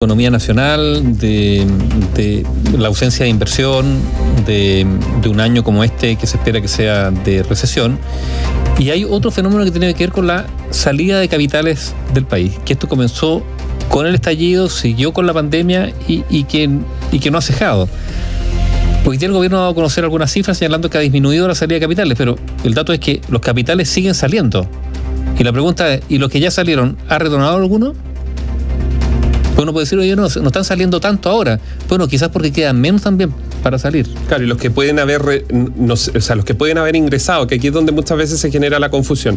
economía nacional, de la ausencia de inversión, de un año como este que se espera que sea de recesión. Y hay otro fenómeno que tiene que ver con la salida de capitales del país, que esto comenzó con el estallido, siguió con la pandemia y que no ha cejado. Hoy día el gobierno ha dado a conocer algunas cifras señalando que ha disminuido la salida de capitales, pero el dato es que los capitales siguen saliendo. Y la pregunta es, ¿y los que ya salieron, ha retornado alguno? Uno puede decir, oye, no están saliendo tanto ahora. Bueno, quizás porque quedan menos también para salir. Claro, y los que pueden haber, los que pueden haber ingresado, que aquí es donde muchas veces se genera la confusión,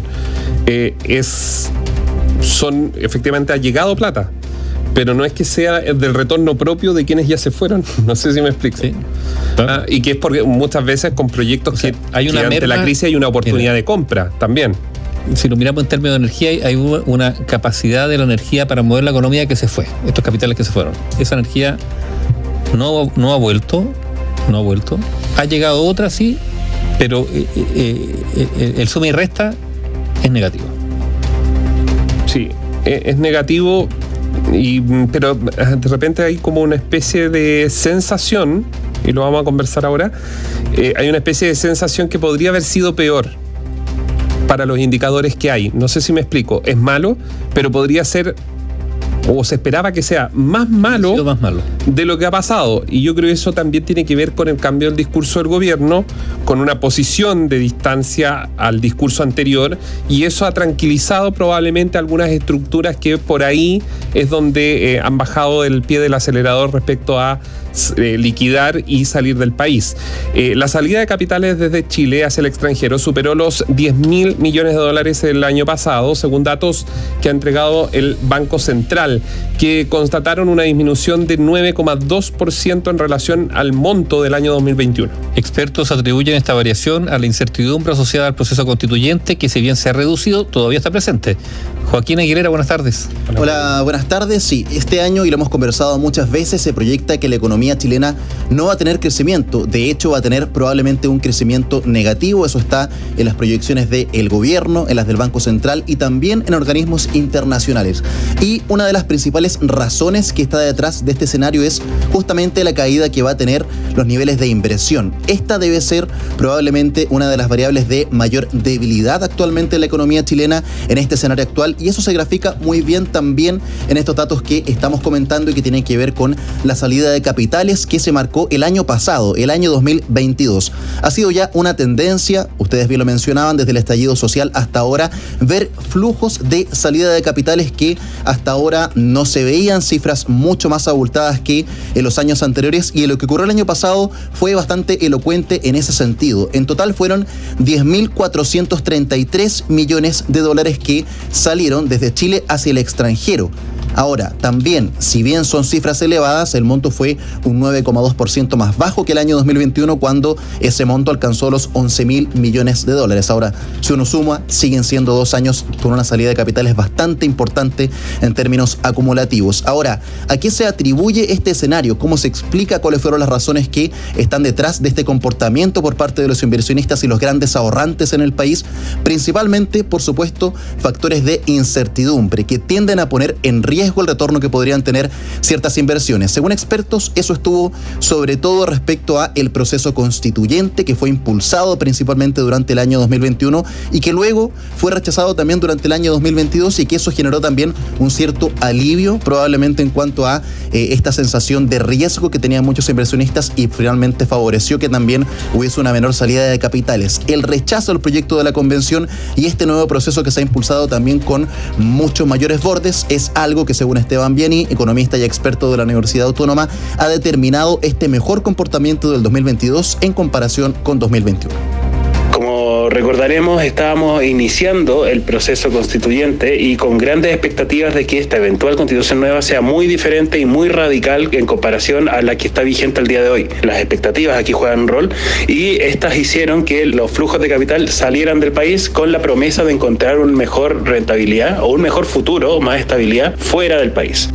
son efectivamente ha llegado plata, pero no es que sea del retorno propio de quienes ya se fueron. No sé si me explico. Sí. Y que es porque muchas veces con proyectos que ante la crisis hay una oportunidad de compra también. Si lo miramos en términos de energía, hay una capacidad de la energía para mover la economía que se fue, estos capitales que se fueron. Esa energía no ha vuelto. Ha llegado otra, sí, pero el suma y resta es negativo. Sí, es negativo, pero de repente hay como una especie de sensación, y lo vamos a conversar ahora, hay una especie de sensación que podría haber sido peor para los indicadores que hay. No sé si me explico. Es malo, pero podría ser, o se esperaba que sea más malo de lo que ha pasado. Y yo creo que eso también tiene que ver con el cambio del discurso del gobierno, con una posición de distancia al discurso anterior, y eso ha tranquilizado probablemente algunas estructuras que por ahí es donde han bajado el pie del acelerador respecto a liquidar y salir del país. La salida de capitales desde Chile hacia el extranjero superó los 10.000 millones de dólares el año pasado, según datos que ha entregado el Banco Central, que constataron una disminución de 9,2% en relación al monto del año 2021. Expertos atribuyen esta variación a la incertidumbre asociada al proceso constituyente, que si bien se ha reducido, todavía está presente. Joaquín Aguilera, buenas tardes. Hola, buenas tardes. Sí, este año, y lo hemos conversado muchas veces, se proyecta que la economía chilena no va a tener crecimiento. De hecho, va a tener probablemente un crecimiento negativo. Eso está en las proyecciones del gobierno, en las del Banco Central y también en organismos internacionales. Y una de las principales razones que está detrás de este escenario es justamente la caída que va a tener los niveles de inversión. Esta debe ser probablemente una de las variables de mayor debilidad actualmente en la economía chilena en este escenario actual. Y eso se grafica muy bien también en estos datos que estamos comentando y que tienen que ver con la salida de capitales que se marcó el año pasado, el año 2022. Ha sido ya una tendencia, ustedes bien lo mencionaban, desde el estallido social hasta ahora, ver flujos de salida de capitales que hasta ahora no se veían, cifras mucho más abultadas que en los años anteriores, y lo que ocurrió el año pasado fue bastante elocuente en ese sentido. En total fueron 10.433 millones de dólares que salieron desde Chile hacia el extranjero. Ahora, también, si bien son cifras elevadas, el monto fue un 9,2% más bajo que el año 2021, cuando ese monto alcanzó los 11.000 millones de dólares. Ahora, si uno suma, siguen siendo 2 años con una salida de capitales bastante importante en términos acumulativos. Ahora, ¿a qué se atribuye este escenario? ¿Cómo se explica cuáles fueron las razones que están detrás de este comportamiento por parte de los inversionistas y los grandes ahorrantes en el país? Principalmente, por supuesto, factores de incertidumbre que tienden a poner en riesgo el retorno que podrían tener ciertas inversiones. Según expertos, eso estuvo sobre todo respecto a el proceso constituyente, que fue impulsado principalmente durante el año 2021 y que luego fue rechazado también durante el año 2022, y que eso generó también un cierto alivio probablemente en cuanto a esta sensación de riesgo que tenían muchos inversionistas, y finalmente favoreció que también hubiese una menor salida de capitales. El rechazo al proyecto de la convención y este nuevo proceso que se ha impulsado también con muchos mayores bordes es algo que, según Esteban Bieni, economista y experto de la Universidad Autónoma, ha determinado este mejor comportamiento del 2022 en comparación con 2021. Como recordaremos, estábamos iniciando el proceso constituyente y con grandes expectativas de que esta eventual constitución nueva sea muy diferente y muy radical en comparación a la que está vigente el día de hoy. Las expectativas aquí juegan un rol, y estas hicieron que los flujos de capital salieran del país con la promesa de encontrar una mejor rentabilidad o un mejor futuro, más estabilidad fuera del país.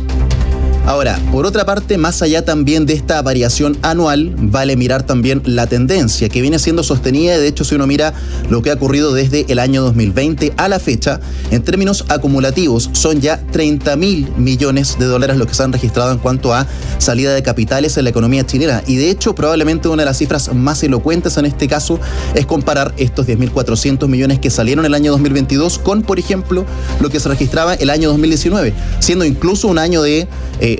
Ahora, por otra parte, más allá también de esta variación anual, vale mirar también la tendencia que viene siendo sostenida. De hecho, si uno mira lo que ha ocurrido desde el año 2020 a la fecha, en términos acumulativos, son ya 30.000 millones de dólares los que se han registrado en cuanto a salida de capitales en la economía chilena. Y de hecho, probablemente una de las cifras más elocuentes en este caso es comparar estos 10.400 millones que salieron el año 2022 con, por ejemplo, lo que se registraba el año 2019, siendo incluso un año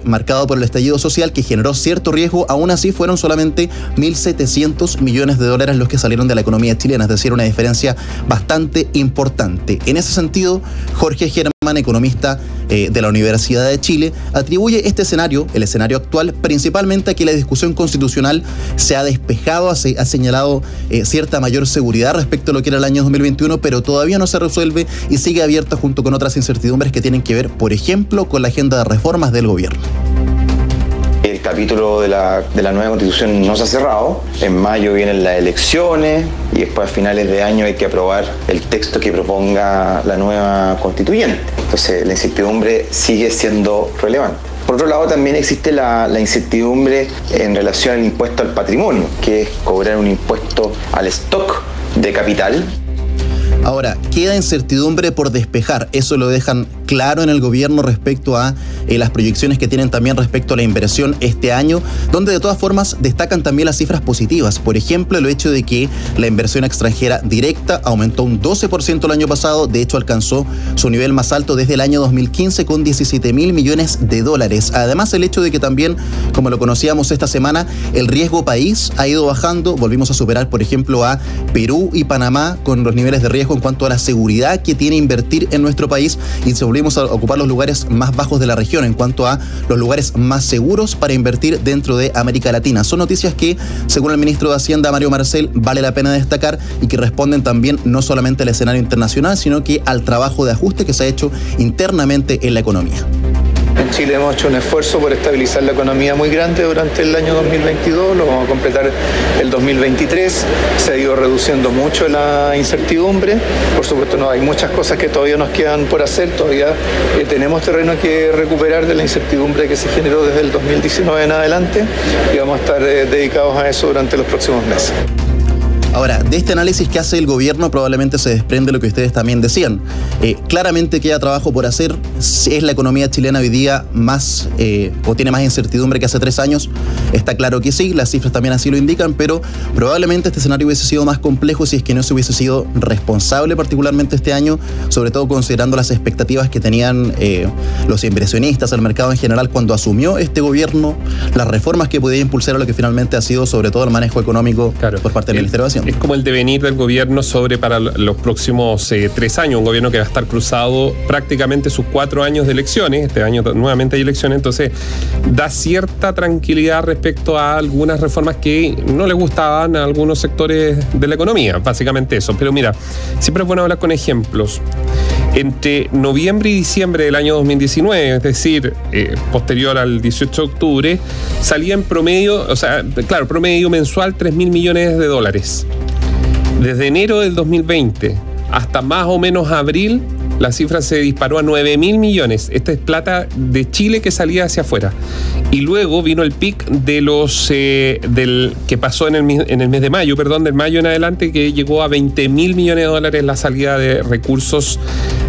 marcado por el estallido social que generó cierto riesgo. Aún así fueron solamente 1.700 millones de dólares los que salieron de la economía chilena, es decir, una diferencia bastante importante. En ese sentido, Jorge Germán, economista de la Universidad de Chile, atribuye este escenario, el escenario actual, principalmente a que la discusión constitucional se ha despejado, ha señalado cierta mayor seguridad respecto a lo que era el año 2021, pero todavía no se resuelve y sigue abierta junto con otras incertidumbres que tienen que ver, por ejemplo, con la agenda de reformas del gobierno. El capítulo de la nueva constitución no se ha cerrado. En mayo vienen las elecciones y después a finales de año hay que aprobar el texto que proponga la nueva constituyente. Entonces la incertidumbre sigue siendo relevante. Por otro lado, también existe la incertidumbre en relación al impuesto al patrimonio, que es cobrar un impuesto al stock de capital. Ahora, queda incertidumbre por despejar. Eso lo dejan claro en el gobierno respecto a las proyecciones que tienen también respecto a la inversión este año, donde de todas formas destacan también las cifras positivas. Por ejemplo, el hecho de que la inversión extranjera directa aumentó un 12% el año pasado. De hecho, alcanzó su nivel más alto desde el año 2015 con 17.000 millones de dólares. Además, el hecho de que también, como lo conocíamos esta semana, el riesgo país ha ido bajando. Volvimos a superar, por ejemplo, a Perú y Panamá con los niveles de riesgo en cuanto a la seguridad que tiene invertir en nuestro país, y volvimos a ocupar los lugares más bajos de la región en cuanto a los lugares más seguros para invertir dentro de América Latina. Son noticias que, según el ministro de Hacienda, Mario Marcel, vale la pena destacar y que responden también no solamente al escenario internacional, sino que al trabajo de ajuste que se ha hecho internamente en la economía. En Chile hemos hecho un esfuerzo por estabilizar la economía muy grande durante el año 2022, lo vamos a completar el 2023, se ha ido reduciendo mucho la incertidumbre, por supuesto no hay muchas cosas que todavía nos quedan por hacer, todavía tenemos terreno que recuperar de la incertidumbre que se generó desde el 2019 en adelante y vamos a estar dedicados a eso durante los próximos meses. Ahora, de este análisis que hace el gobierno probablemente se desprende lo que ustedes también decían. Claramente queda trabajo por hacer. ¿Es la economía chilena hoy día más o tiene más incertidumbre que hace 3 años? Está claro que sí, las cifras también así lo indican, pero probablemente este escenario hubiese sido más complejo si es que no se hubiese sido responsable particularmente este año, sobre todo considerando las expectativas que tenían los inversionistas, el mercado en general cuando asumió este gobierno, las reformas que podía impulsar a lo que finalmente ha sido sobre todo el manejo económico por parte del Ministerio de Hacienda. Es como el devenir del gobierno para los próximos 3 años, un gobierno que va a estar cruzado prácticamente sus 4 años de elecciones. Este año nuevamente hay elecciones, entonces da cierta tranquilidad respecto a algunas reformas que no le gustaban a algunos sectores de la economía, básicamente eso. Pero mira, siempre es bueno hablar con ejemplos. Entre noviembre y diciembre del año 2019, es decir, posterior al 18 de octubre, salía en promedio, promedio mensual 3.000 millones de dólares. Desde enero del 2020 hasta más o menos abril, la cifra se disparó a 9.000 millones. Esta es plata de Chile que salía hacia afuera. Y luego vino el pic de que pasó en el mes de mayo, del mayo en adelante, que llegó a 20.000 millones de dólares la salida de recursos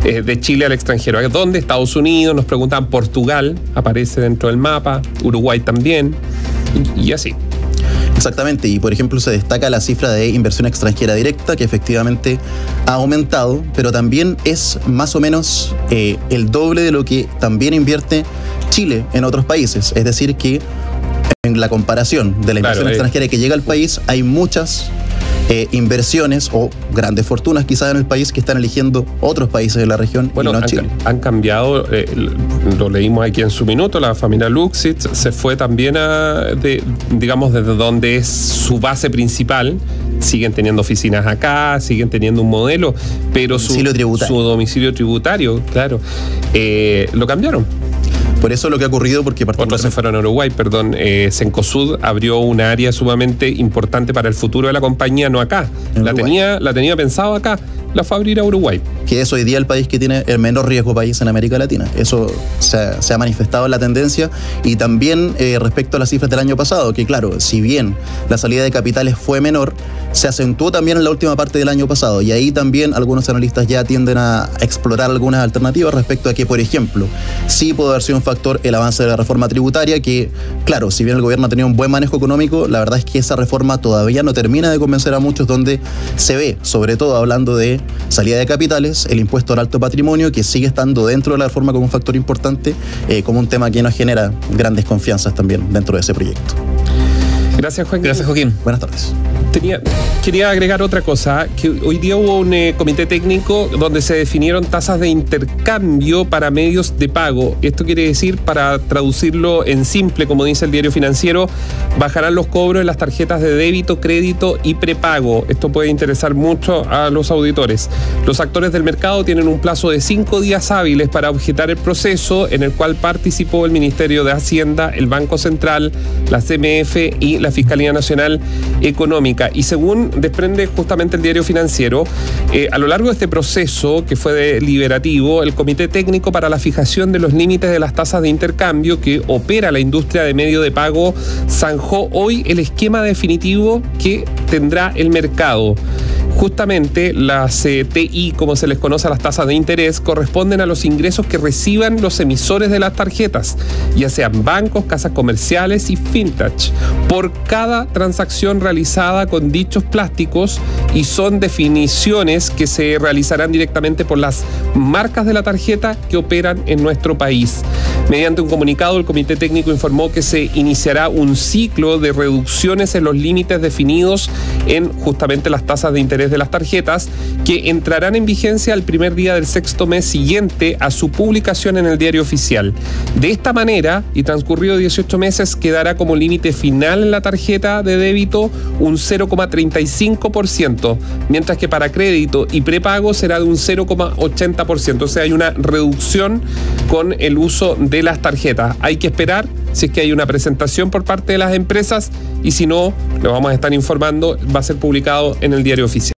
de Chile al extranjero. ¿Dónde? Estados Unidos, nos preguntan, Portugal aparece dentro del mapa, Uruguay también, y así. Exactamente, y por ejemplo se destaca la cifra de inversión extranjera directa, que efectivamente ha aumentado, pero también es más o menos el doble de lo que también invierte Chile en otros países. Es decir que en la comparación de la inversión extranjera que llega al país, hay muchas inversiones o grandes fortunas quizás en el país que están eligiendo otros países de la región y no Chile. Han cambiado, lo leímos aquí en su minuto, la familia Luxit se fue también desde donde es su base principal. Siguen teniendo oficinas acá, siguen teniendo un modelo, pero su domicilio tributario, claro, lo cambiaron. Por eso lo que ha ocurrido, porque otros se fueron a Uruguay, perdón. Cencosud abrió un área sumamente importante para el futuro de la compañía, no acá. La tenía pensado acá, la fue a abrir a Uruguay. Que es hoy día el país que tiene el menor riesgo país en América Latina. Eso se ha manifestado en la tendencia. Y también respecto a las cifras del año pasado, que claro, si bien la salida de capitales fue menor, se acentuó también en la última parte del año pasado. Y ahí también algunos analistas ya tienden a explorar algunas alternativas respecto a que, por ejemplo, sí puede haber sido un factor el avance de la reforma tributaria, que claro, si bien el gobierno ha tenido un buen manejo económico, la verdad es que esa reforma todavía no termina de convencer a muchos, donde se ve, sobre todo hablando de salida de capitales, el impuesto al alto patrimonio, que sigue estando dentro de la reforma como un factor importante, como un tema que nos genera grandes confianzas también dentro de ese proyecto. Gracias, Joaquín. Gracias, Joaquín. Buenas tardes. Quería agregar otra cosa, que hoy día hubo un comité técnico donde se definieron tasas de intercambio para medios de pago. Esto quiere decir, para traducirlo en simple, como dice el Diario Financiero, bajarán los cobros de las tarjetas de débito, crédito y prepago. Esto puede interesar mucho a los auditores. Los actores del mercado tienen un plazo de 5 días hábiles para objetar el proceso, en el cual participó el Ministerio de Hacienda, el Banco Central, la CMF y la Fiscalía Nacional Económica. Y según desprende justamente el Diario Financiero, a lo largo de este proceso, que fue deliberativo, el Comité Técnico para la Fijación de los Límites de las Tasas de Intercambio que opera la industria de medio de pago zanjó hoy el esquema definitivo que tendrá el mercado. Justamente las TI, como se les conoce a las tasas de interés, corresponden a los ingresos que reciban los emisores de las tarjetas, ya sean bancos, casas comerciales y fintech, por cada transacción realizada con dichos plásticos, y son definiciones que se realizarán directamente por las marcas de la tarjeta que operan en nuestro país. Mediante un comunicado, el Comité Técnico informó que se iniciará un ciclo de reducciones en los límites definidos en justamente las tasas de interés de las tarjetas, que entrarán en vigencia el primer día del sexto mes siguiente a su publicación en el Diario Oficial. De esta manera, y transcurrido 18 meses, quedará como límite final en la tarjeta de débito un 0,35%, mientras que para crédito y prepago será de un 0,80%. O sea, hay una reducción con el uso de las tarjetas. Hay que esperar si es que hay una presentación por parte de las empresas, y si no, lo vamos a estar informando, va a ser publicado en el Diario Oficial.